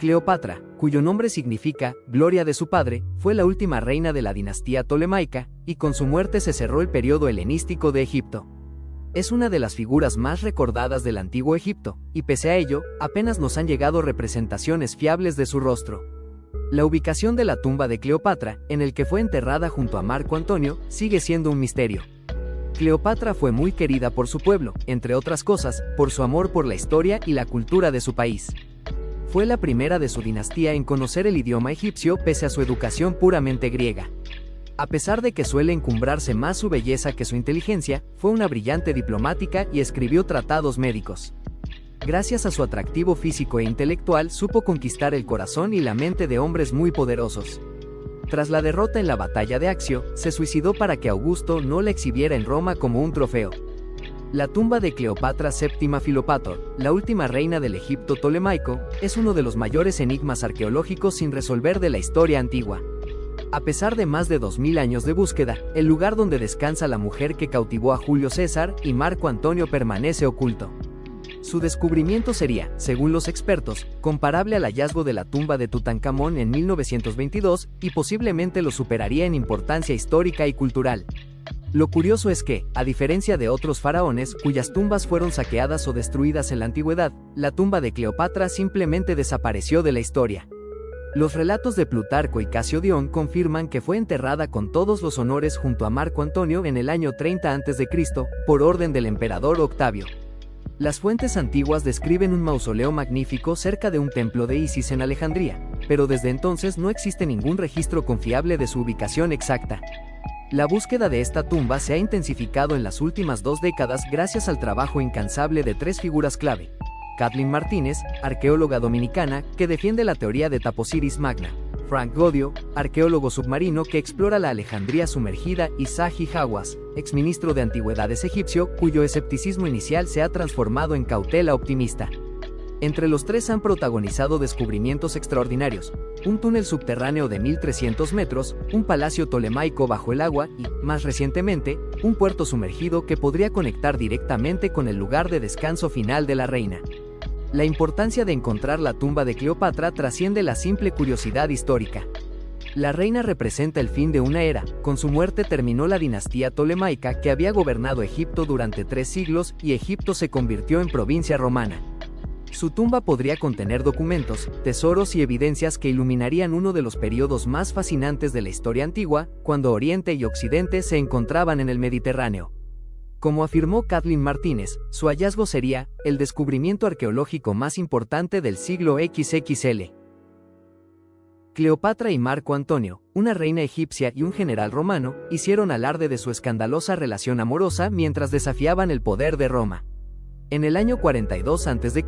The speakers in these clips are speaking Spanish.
Cleopatra, cuyo nombre significa gloria de su padre, fue la última reina de la dinastía tolemaica, y con su muerte se cerró el periodo helenístico de Egipto. Es una de las figuras más recordadas del antiguo Egipto, y pese a ello, apenas nos han llegado representaciones fiables de su rostro. La ubicación de la tumba de Cleopatra, en el que fue enterrada junto a Marco Antonio, sigue siendo un misterio. Cleopatra fue muy querida por su pueblo, entre otras cosas, por su amor por la historia y la cultura de su país. Fue la primera de su dinastía en conocer el idioma egipcio pese a su educación puramente griega. A pesar de que suele encumbrarse más su belleza que su inteligencia, fue una brillante diplomática y escribió tratados médicos. Gracias a su atractivo físico e intelectual supo conquistar el corazón y la mente de hombres muy poderosos. Tras la derrota en la batalla de Accio, se suicidó para que Augusto no la exhibiera en Roma como un trofeo. La tumba de Cleopatra VII Filopator, la última reina del Egipto tolemaico, es uno de los mayores enigmas arqueológicos sin resolver de la historia antigua. A pesar de más de 2000 años de búsqueda, el lugar donde descansa la mujer que cautivó a Julio César y Marco Antonio permanece oculto. Su descubrimiento sería, según los expertos, comparable al hallazgo de la tumba de Tutankamón en 1922 y posiblemente lo superaría en importancia histórica y cultural. Lo curioso es que, a diferencia de otros faraones cuyas tumbas fueron saqueadas o destruidas en la antigüedad, la tumba de Cleopatra simplemente desapareció de la historia. Los relatos de Plutarco y Casiodón confirman que fue enterrada con todos los honores junto a Marco Antonio en el año 30 a.C., por orden del emperador Octavio. Las fuentes antiguas describen un mausoleo magnífico cerca de un templo de Isis en Alejandría, pero desde entonces no existe ningún registro confiable de su ubicación exacta. La búsqueda de esta tumba se ha intensificado en las últimas 2 décadas gracias al trabajo incansable de 3 figuras clave. Kathleen Martínez, arqueóloga dominicana, que defiende la teoría de Taposiris Magna; Frank Godio, arqueólogo submarino que explora la Alejandría sumergida; y Zahi Hawass, exministro de Antigüedades egipcio, cuyo escepticismo inicial se ha transformado en cautela optimista. Entre los 3 han protagonizado descubrimientos extraordinarios: un túnel subterráneo de 1300 metros, un palacio tolemaico bajo el agua y, más recientemente, un puerto sumergido que podría conectar directamente con el lugar de descanso final de la reina. La importancia de encontrar la tumba de Cleopatra trasciende la simple curiosidad histórica. La reina representa el fin de una era; con su muerte terminó la dinastía tolemaica que había gobernado Egipto durante 3 siglos y Egipto se convirtió en provincia romana. Su tumba podría contener documentos, tesoros y evidencias que iluminarían uno de los periodos más fascinantes de la historia antigua, cuando Oriente y Occidente se encontraban en el Mediterráneo. Como afirmó Kathleen Martínez, su hallazgo sería el descubrimiento arqueológico más importante del siglo XXL. Cleopatra y Marco Antonio, una reina egipcia y un general romano, hicieron alarde de su escandalosa relación amorosa mientras desafiaban el poder de Roma. En el año 42 a.C.,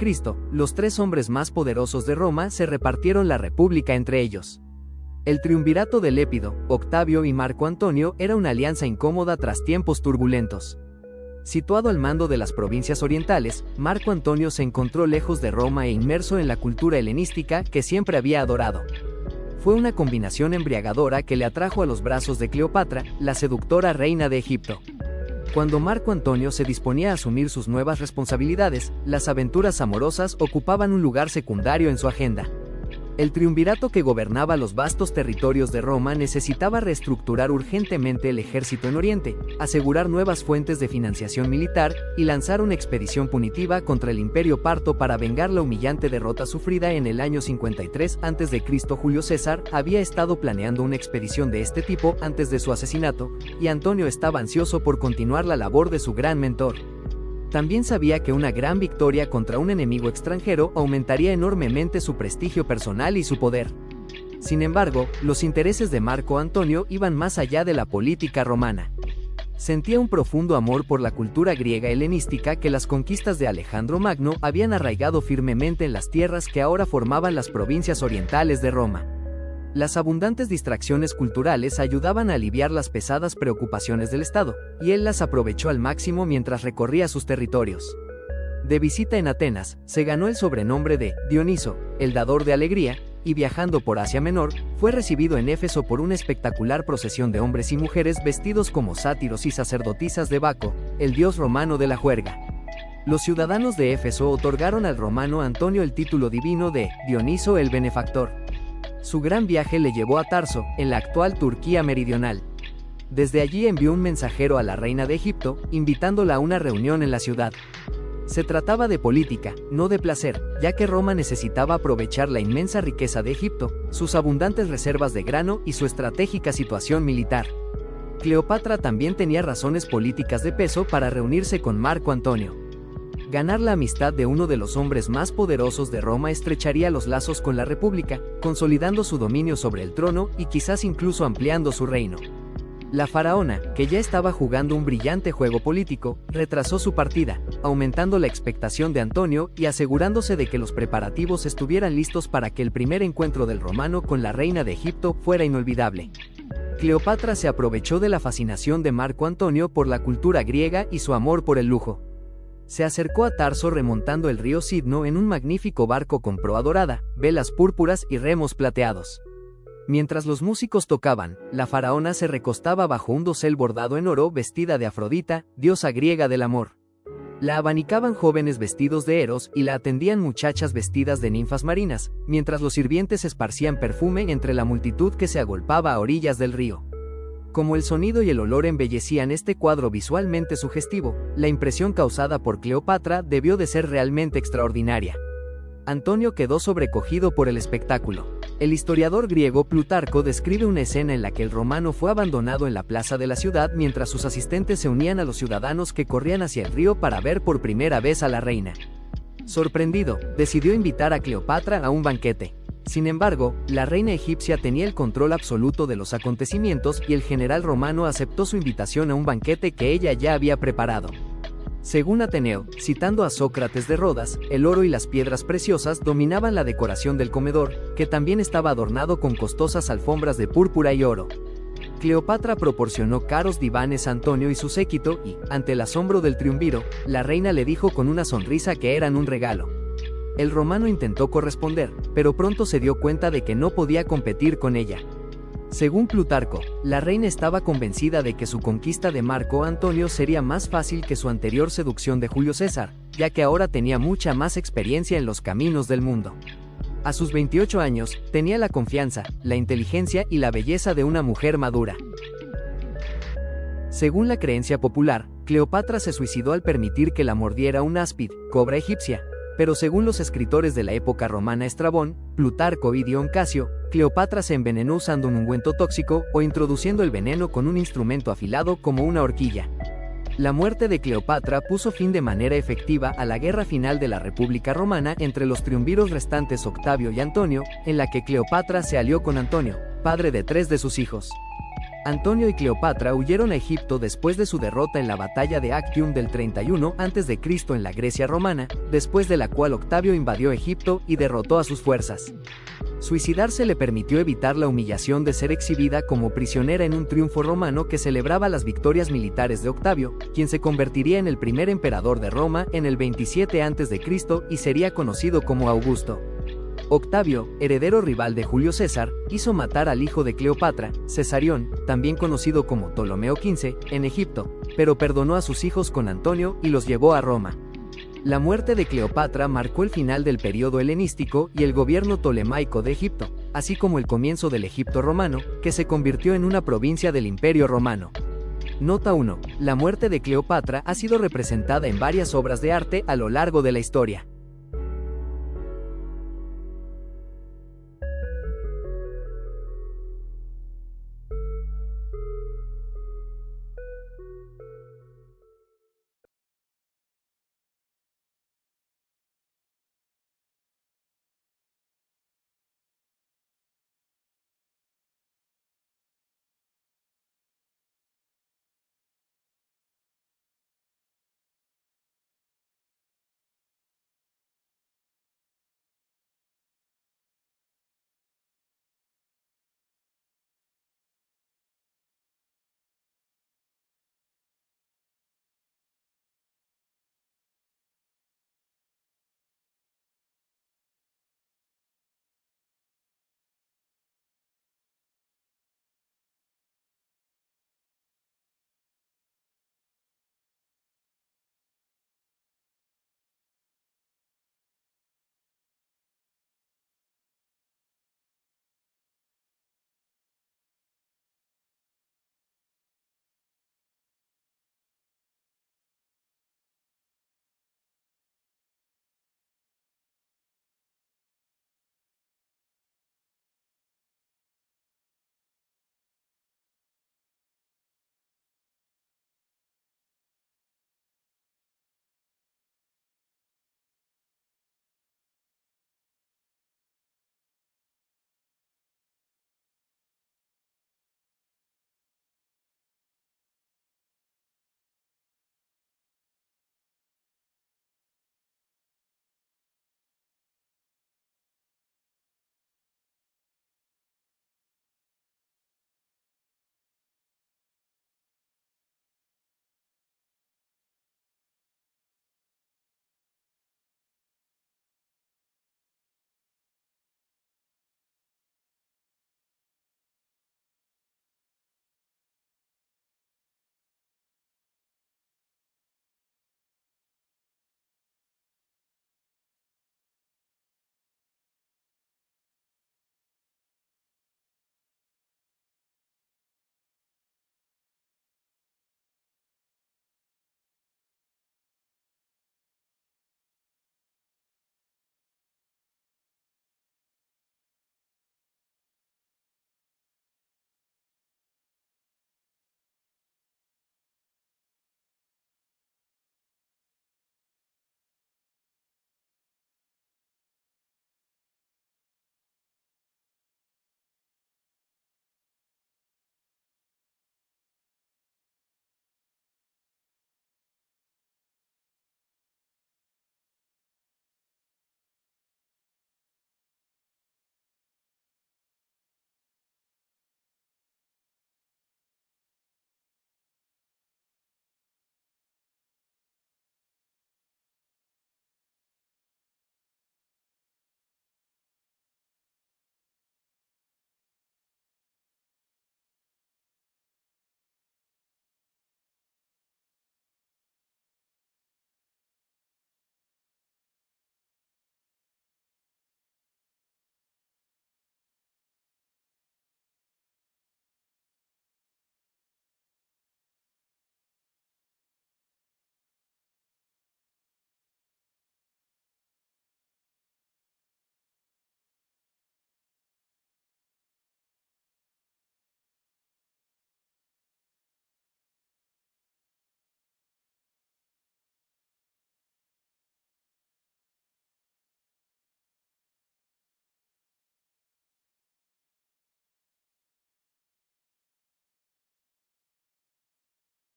los 3 hombres más poderosos de Roma se repartieron la república entre ellos. El triunvirato de Lépido, Octavio y Marco Antonio era una alianza incómoda tras tiempos turbulentos. Situado al mando de las provincias orientales, Marco Antonio se encontró lejos de Roma e inmerso en la cultura helenística que siempre había adorado. Fue una combinación embriagadora que le atrajo a los brazos de Cleopatra, la seductora reina de Egipto. Cuando Marco Antonio se disponía a asumir sus nuevas responsabilidades, las aventuras amorosas ocupaban un lugar secundario en su agenda. El triunvirato que gobernaba los vastos territorios de Roma necesitaba reestructurar urgentemente el ejército en Oriente, asegurar nuevas fuentes de financiación militar y lanzar una expedición punitiva contra el Imperio Parto para vengar la humillante derrota sufrida en el año 53 a.C. Julio César había estado planeando una expedición de este tipo antes de su asesinato, y Antonio estaba ansioso por continuar la labor de su gran mentor. También sabía que una gran victoria contra un enemigo extranjero aumentaría enormemente su prestigio personal y su poder. Sin embargo, los intereses de Marco Antonio iban más allá de la política romana. Sentía un profundo amor por la cultura griega helenística que las conquistas de Alejandro Magno habían arraigado firmemente en las tierras que ahora formaban las provincias orientales de Roma. Las abundantes distracciones culturales ayudaban a aliviar las pesadas preocupaciones del Estado, y él las aprovechó al máximo mientras recorría sus territorios. De visita en Atenas, se ganó el sobrenombre de Dioniso, el dador de alegría, y viajando por Asia Menor, fue recibido en Éfeso por una espectacular procesión de hombres y mujeres vestidos como sátiros y sacerdotisas de Baco, el dios romano de la juerga. Los ciudadanos de Éfeso otorgaron al romano Antonio el título divino de Dioniso el Benefactor. Su gran viaje le llevó a Tarso, en la actual Turquía meridional. Desde allí envió un mensajero a la reina de Egipto, invitándola a una reunión en la ciudad. Se trataba de política, no de placer, ya que Roma necesitaba aprovechar la inmensa riqueza de Egipto, sus abundantes reservas de grano y su estratégica situación militar. Cleopatra también tenía razones políticas de peso para reunirse con Marco Antonio. Ganar la amistad de uno de los hombres más poderosos de Roma estrecharía los lazos con la República, consolidando su dominio sobre el trono y quizás incluso ampliando su reino. La faraona, que ya estaba jugando un brillante juego político, retrasó su partida, aumentando la expectación de Antonio y asegurándose de que los preparativos estuvieran listos para que el primer encuentro del romano con la reina de Egipto fuera inolvidable. Cleopatra se aprovechó de la fascinación de Marco Antonio por la cultura griega y su amor por el lujo. Se acercó a Tarso remontando el río Sidno en un magnífico barco con proa dorada, velas púrpuras y remos plateados. Mientras los músicos tocaban, la faraona se recostaba bajo un dosel bordado en oro vestida de Afrodita, diosa griega del amor. La abanicaban jóvenes vestidos de Eros y la atendían muchachas vestidas de ninfas marinas, mientras los sirvientes esparcían perfume entre la multitud que se agolpaba a orillas del río. Como el sonido y el olor embellecían este cuadro visualmente sugestivo, la impresión causada por Cleopatra debió de ser realmente extraordinaria. Antonio quedó sobrecogido por el espectáculo. El historiador griego Plutarco describe una escena en la que el romano fue abandonado en la plaza de la ciudad mientras sus asistentes se unían a los ciudadanos que corrían hacia el río para ver por primera vez a la reina. Sorprendido, decidió invitar a Cleopatra a un banquete. Sin embargo, la reina egipcia tenía el control absoluto de los acontecimientos y el general romano aceptó su invitación a un banquete que ella ya había preparado. Según Ateneo, citando a Sócrates de Rodas, el oro y las piedras preciosas dominaban la decoración del comedor, que también estaba adornado con costosas alfombras de púrpura y oro. Cleopatra proporcionó caros divanes a Antonio y su séquito y, ante el asombro del triunviro, la reina le dijo con una sonrisa que eran un regalo. El romano intentó corresponder, pero pronto se dio cuenta de que no podía competir con ella. Según Plutarco, la reina estaba convencida de que su conquista de Marco Antonio sería más fácil que su anterior seducción de Julio César, ya que ahora tenía mucha más experiencia en los caminos del mundo. A sus 28 años, tenía la confianza, la inteligencia y la belleza de una mujer madura. Según la creencia popular, Cleopatra se suicidó al permitir que la mordiera un áspid, cobra egipcia. Pero según los escritores de la época romana Estrabón, Plutarco y Dion Casio, Cleopatra se envenenó usando un ungüento tóxico o introduciendo el veneno con un instrumento afilado como una horquilla. La muerte de Cleopatra puso fin de manera efectiva a la guerra final de la República Romana entre los triunviros restantes Octavio y Antonio, en la que Cleopatra se alió con Antonio, padre de 3 de sus hijos. Antonio y Cleopatra huyeron a Egipto después de su derrota en la batalla de Actium del 31 a.C. en la Grecia romana, después de la cual Octavio invadió Egipto y derrotó a sus fuerzas. Suicidarse le permitió evitar la humillación de ser exhibida como prisionera en un triunfo romano que celebraba las victorias militares de Octavio, quien se convertiría en el primer emperador de Roma en el 27 a.C. y sería conocido como Augusto. Octavio, heredero rival de Julio César, hizo matar al hijo de Cleopatra, Cesarión, también conocido como Ptolomeo XV, en Egipto, pero perdonó a sus hijos con Antonio y los llevó a Roma. La muerte de Cleopatra marcó el final del período helenístico y el gobierno tolemaico de Egipto, así como el comienzo del Egipto romano, que se convirtió en una provincia del Imperio Romano. Nota 1. La muerte de Cleopatra ha sido representada en varias obras de arte a lo largo de la historia.